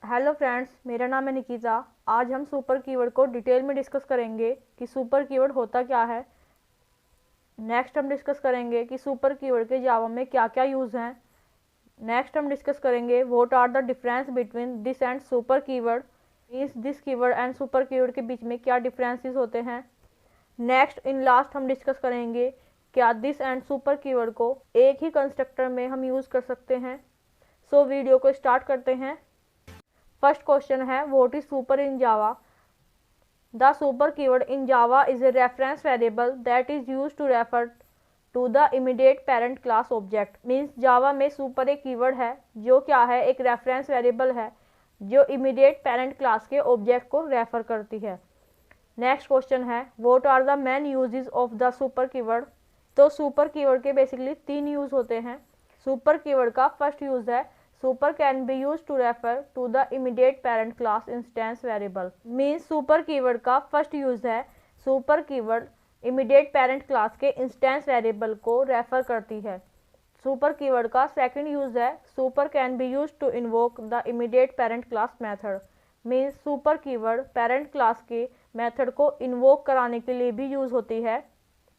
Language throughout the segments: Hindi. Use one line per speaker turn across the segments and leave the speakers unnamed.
हेलो फ्रेंड्स, मेरा नाम है निकिता। आज हम सुपर कीवर्ड को डिटेल में डिस्कस करेंगे कि सुपर कीवर्ड होता क्या है। नेक्स्ट हम डिस्कस करेंगे कि सुपर कीवर्ड के जावा में क्या क्या यूज़ हैं। नेक्स्ट हम डिस्कस करेंगे what are the difference between this and super keyword, means this keyword and super keyword के बीच में क्या डिफरेंसेस होते हैं। नेक्स्ट इन लास्ट हम डिस्कस करेंगे क्या दिस एंड सुपर कीवर्ड को एक ही कंस्ट्रक्टर में हम यूज़ कर सकते हैं। सो वीडियो को स्टार्ट करते हैं। फर्स्ट क्वेश्चन है what is super in Java. The super keyword in Java is a reference variable that is use to refer to the immediate parent class object. Means Java में सुपर एक कीवर्ड है जो क्या है, एक रेफरेंस वेरिएबल है जो इमीडिएट पेरेंट क्लास के ऑब्जेक्ट को रेफर करती है। नेक्स्ट क्वेश्चन है what are the main uses of the super keyword. तो सुपर कीवर्ड के बेसिकली 3 यूज होते हैं। सुपर कीवर्ड का फर्स्ट यूज है super can be used to refer to the immediate parent class instance variable। Means super keyword का फर्स्ट यूज है super keyword immediate parent class के इंस्टेंस वेरिएबल को रेफर करती है। सुपर कीवर्ड का सेकंड यूज है super can be use to invoke the immediate parent class method. Means super keyword parent class के मेथड को इन्वोक कराने के लिए भी यूज होती है।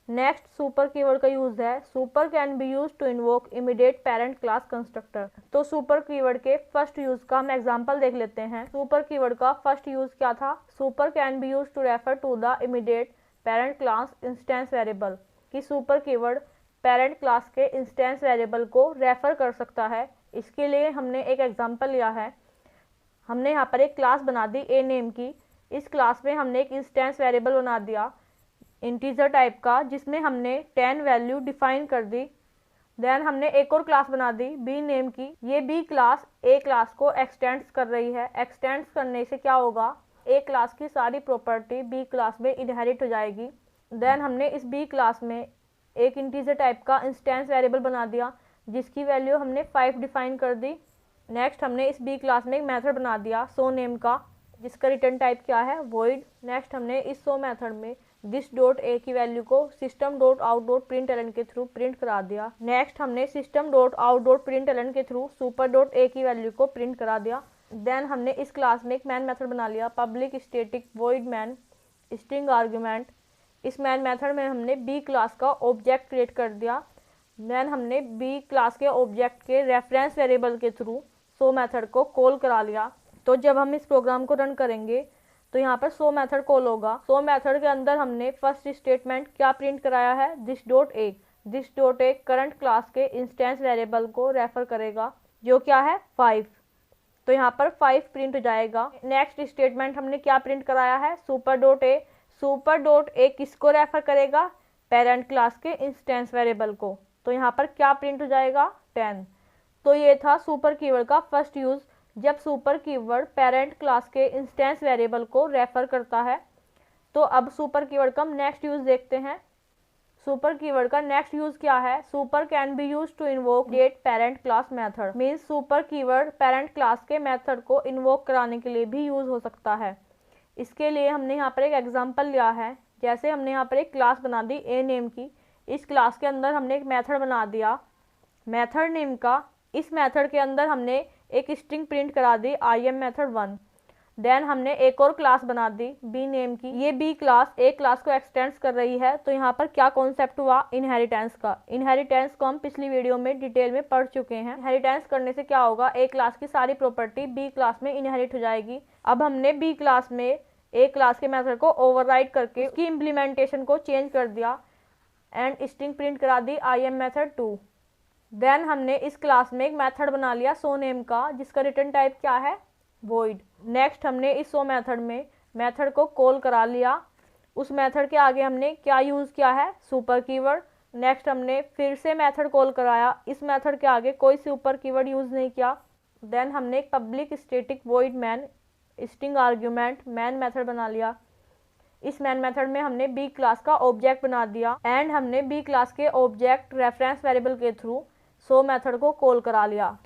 नेक्स्ट सुपर कीवर्ड का यूज है super can be use to invoke immediate parent class constructor. तो सुपर कीवर्ड के फर्स्ट यूज का हम एग्जांपल देख लेते हैं। सुपर कीवर्ड का फर्स्ट यूज क्या था, super can be use to refer to the immediate parent class instance variable. कि सुपर कीवर्ड पेरेंट क्लास के इंस्टेंस वेरिएबल को रेफर कर सकता है। इसके लिए हमने एक एग्जाम्पल लिया है। हमने यहाँ पर एक क्लास बना दी ए नेम की। इस क्लास में हमने एक इंस्टेंस वेरिएबल बना दिया इंटीजर टाइप का, जिसमें हमने 10 वैल्यू डिफाइन कर दी। देन हमने एक और क्लास बना दी बी नेम की। ये बी क्लास ए क्लास को एक्सटेंड्स कर रही है। एक्सटेंड्स करने से क्या होगा, ए क्लास की सारी प्रॉपर्टी बी क्लास में इनहेरिट हो जाएगी। देन हमने इस बी क्लास में एक इंटीजर टाइप का इंस्टेंस वेरिएबल बना दिया जिसकी वैल्यू हमने 5 डिफाइन कर दी। नेक्स्ट हमने इस बी क्लास में एक मेथड बना दिया सो नेम का, जिसका रिटर्न टाइप क्या है, वॉइड। नेक्स्ट हमने इस सो मेथड में दिस डॉट ए की वैल्यू को system dot out dot println के थ्रू प्रिंट करा दिया। नेक्स्ट हमने system dot out dot println के थ्रू सुपर डॉट ए की वैल्यू को प्रिंट करा दिया। देन हमने इस क्लास में एक मैन मेथड बना लिया public static void main string argument. इस मैन मेथड में हमने बी क्लास का ऑब्जेक्ट क्रिएट कर दिया। देन हमने बी क्लास के ऑब्जेक्ट के रेफरेंस वेरिएबल के थ्रू सो मेथड को कॉल करा लिया। तो जब हम इस प्रोग्राम को रन करेंगे तो यहाँ पर सो मेथड कॉल होगा। सो मेथड के अंदर हमने फर्स्ट स्टेटमेंट क्या प्रिंट कराया है, this dot A. This dot A current class के इंस्टेंस वेरिएबल को रेफर करेगा जो क्या है 5। तो यहाँ पर 5 प्रिंट हो जाएगा। नेक्स्ट स्टेटमेंट हमने क्या प्रिंट कराया है, सुपर डॉट ए। सुपर डॉट ए किसको रेफर करेगा, पेरेंट क्लास के इंस्टेंस वेरिएबल को। तो यहाँ पर क्या प्रिंट हो जाएगा 10। तो ये था सुपर कीवर्ड का फर्स्ट यूज, जब सुपर कीवर्ड पेरेंट क्लास के इंस्टेंस वेरिएबल को रेफर करता है। तो अब सुपर कीवर्ड का हम नेक्स्ट यूज देखते हैं। सुपर कीवर्ड का नेक्स्ट यूज क्या है, super can be use to invoke get parent class method. Means super keyword parent class के मेथड को इन्वोक कराने के लिए भी यूज हो सकता है। इसके लिए हमने यहाँ पर एक एग्जाम्पल लिया है। जैसे हमने यहाँ पर एक क्लास बना दी ए नेम की। इस क्लास के अंदर हमने एक मेथड बना दिया मेथड नेम का। इस मेथड के अंदर हमने एक स्ट्रिंग प्रिंट करा दी आई एम मेथड 1। देन हमने एक और क्लास बना दी बी नेम की। ये बी क्लास ए क्लास को एक्सटेंड्स कर रही है। तो यहाँ पर क्या कॉन्सेप्ट हुआ, इनहेरिटेंस का। इनहेरिटेंस को हम पिछली वीडियो में डिटेल में पढ़ चुके हैं। इनहेरिटेंस करने से क्या होगा, ए क्लास की सारी प्रॉपर्टी बी क्लास में इनहेरिट हो जाएगी। अब हमने बी क्लास में ए क्लास के मेथड को ओवरराइड करके उसकी इम्प्लीमेंटेशन को चेंज कर दिया एंड स्ट्रिंग प्रिंट करा दी आई एम मेथड 2। देन हमने इस क्लास में एक मेथड बना लिया सो नेम का, जिसका रिटर्न टाइप क्या है, वॉइड। नेक्स्ट हमने इस सो मेथड में मेथड को कॉल करा लिया। उस मेथड के आगे हमने क्या यूज़ किया है, सुपर कीवर्ड। नेक्स्ट हमने फिर से मेथड कॉल कराया। इस मेथड के आगे कोई सुपर कीवर्ड यूज़ नहीं किया। देन हमने एक public static void main string argument man method बना लिया। इस मैन मेथड में हमने बी क्लास का ऑब्जेक्ट बना दिया एंड हमने बी क्लास के ऑब्जेक्ट रेफरेंस वेरिएबल के थ्रू सो मेथड को कॉल करा लिया।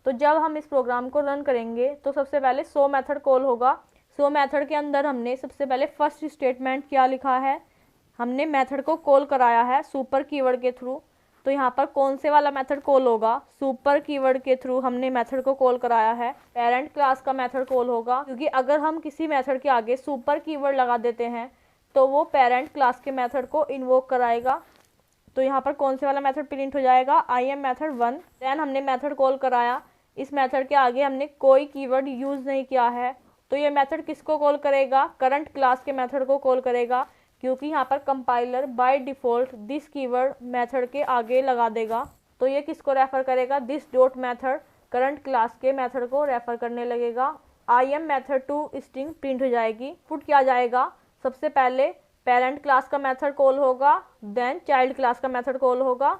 तो जब हम इस प्रोग्राम को रन करेंगे तो सबसे पहले सो मेथड कॉल होगा। सो मेथड के अंदर हमने सबसे पहले फर्स्ट स्टेटमेंट क्या लिखा है, हमने मेथड को कॉल कराया है सुपर कीवर्ड के थ्रू। तो यहाँ पर कौन से वाला मेथड कॉल होगा? सुपर कीवर्ड के थ्रू हमने मेथड को कॉल कराया है, पेरेंट क्लास का मेथड कॉल होगा, क्योंकि अगर हम किसी मेथड के आगे सुपर कीवर्ड लगा देते हैं तो वो पेरेंट क्लास के मेथड को इन्वोक कराएगा। तो यहाँ पर कौन से वाला मेथड प्रिंट हो जाएगा? आई एम मेथड 1। देन हमने मेथड कॉल कराया, इस मेथड के आगे हमने कोई कीवर्ड यूज़ नहीं किया है, तो ये मेथड किसको कॉल करेगा? करंट क्लास के मेथड को कॉल करेगा, क्योंकि यहाँ पर compiler by default this keyword method के आगे लगा देगा। तो ये किसको रेफ़र करेगा? This dot method current class के मेथड को रेफ़र करने लगेगा। आई एम मेथड 2 स्ट्रिंग प्रिंट हो जाएगी। पुट किया जाएगा, सबसे पहले पेरेंट क्लास का मेथड कॉल होगा, देन चाइल्ड क्लास का मेथड कॉल होगा,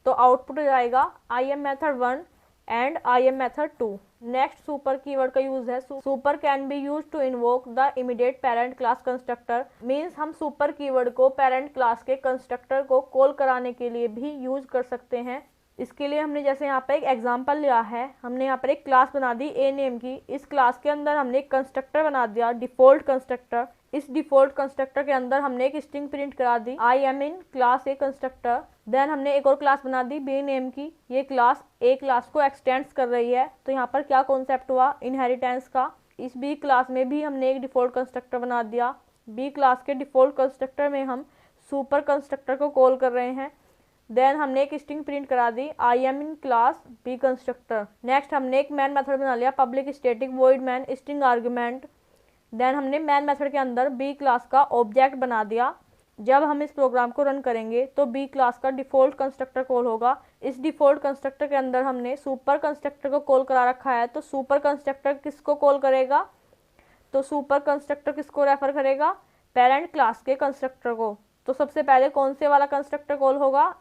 तो आउटपुट हो जाएगा आई am method 1 and I am method 2। Next super keyword का यूज है, super can be use to invoke the immediate parent class constructor. Means हम सुपर कीवर्ड को पेरेंट क्लास के कंस्ट्रक्टर को कॉल कराने के लिए भी यूज कर सकते हैं। इसके लिए हमने जैसे यहाँ पर एक एग्जांपल लिया है, हमने यहाँ पर एक क्लास बना दी ए नेम की, इस क्लास के अंदर हमने एक कंस्ट्रक्टर बना दिया डिफ़ॉल्ट कंस्ट्रक्टर। इस डिफ़ॉल्ट कंस्ट्रक्टर के अंदर हमने एक स्ट्रिंग प्रिंट करा दी I am in class A constructor. Then हमने एक और क्लास बना दी बी नेम की, ये क्लास ए क्लास को एक्सटेंड्स कर रही है। तो यहाँ पर क्या कॉन्सेप्ट हुआ? इनहेरिटेंस का। इस बी क्लास में भी हमने एक डिफ़ॉल्ट कंस्ट्रक्टर बना दिया, बी क्लास के डिफ़ॉल्ट कंस्ट्रक्टर में हम सुपर कंस्ट्रक्टर को कॉल कर रहे हैं। देन हमने एक स्ट्रिंग प्रिंट करा दी I am in class B constructor. Next हमने एक मैन मेथड बना लिया public static void main string argument. Then हमने मैन मेथड के अंदर बी क्लास का ऑब्जेक्ट बना दिया। जब हम इस प्रोग्राम को रन करेंगे तो बी क्लास का डिफ़ॉल्ट कंस्ट्रक्टर कॉल होगा। इस डिफ़ॉल्ट कंस्ट्रक्टर के अंदर हमने सुपर कंस्ट्रक्टर को कॉल करा रखा है, तो सुपर कंस्ट्रक्टर किसको कॉल करेगा? तो सुपर कंस्ट्रक्टर किसको रेफर करेगा? पेरेंट क्लास के कंस्ट्रक्टर को। तो सबसे पहले कौन से वाला कंस्ट्रक्टर कॉल होगा?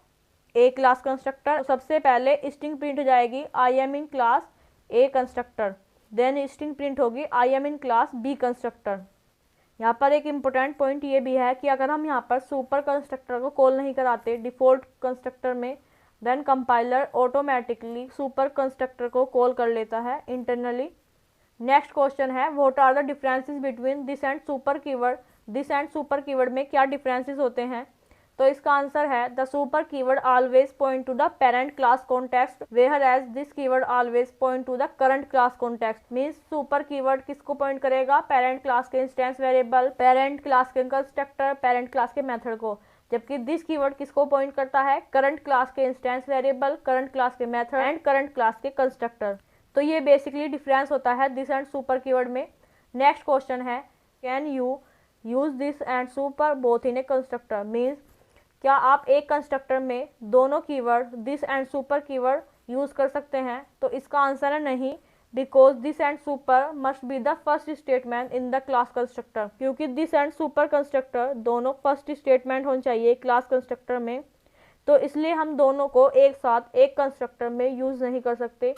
A class constructor. सबसे पहले स्ट्रिंग प्रिंट हो जाएगी I am in class A constructor, then string print होगी I am in class B constructor. यहाँ पर एक इम्पोर्टेंट पॉइंट ये भी है कि अगर हम यहाँ पर सुपर कंस्ट्रक्टर को कॉल नहीं कराते डिफ़ॉल्ट कंस्ट्रक्टर में, then compiler automatically super constructor को कॉल कर लेता है इंटरनली। नेक्स्ट क्वेश्चन है, what are the differences between this and super keyword? This and super keyword में क्या डिफरेंसेस होते हैं? तो इसका आंसर है the super keyword always point to the parent class context whereas this keyword always point to the current class context. Means super keyword किसको पॉइंट करेगा? पेरेंट क्लास के इंस्टेंस वेरिएबल, पेरेंट क्लास के कंस्ट्रक्टर, पेरेंट क्लास के मेथड को। जबकि दिस कीवर्ड किसको पॉइंट करता है? करंट क्लास के इंस्टेंस वेरिएबल, करंट क्लास के मेथड एंड करंट क्लास के कंस्ट्रक्टर। तो ये बेसिकली डिफरेंस होता है दिस एंड सुपर कीवर्ड में। नेक्स्ट क्वेश्चन है, can you use this and super both in A constructor? Means क्या आप एक कंस्ट्रक्टर में दोनों keyword this and super keyword use कर सकते हैं? तो इसका आंसर है नहीं, because this and super must be the first statement in the class constructor. क्योंकि दिस एंड सुपर कंस्ट्रक्टर दोनों फर्स्ट स्टेटमेंट होने चाहिए क्लास कंस्ट्रक्टर में, तो इसलिए हम दोनों को एक साथ एक कंस्ट्रक्टर में यूज़ नहीं कर सकते।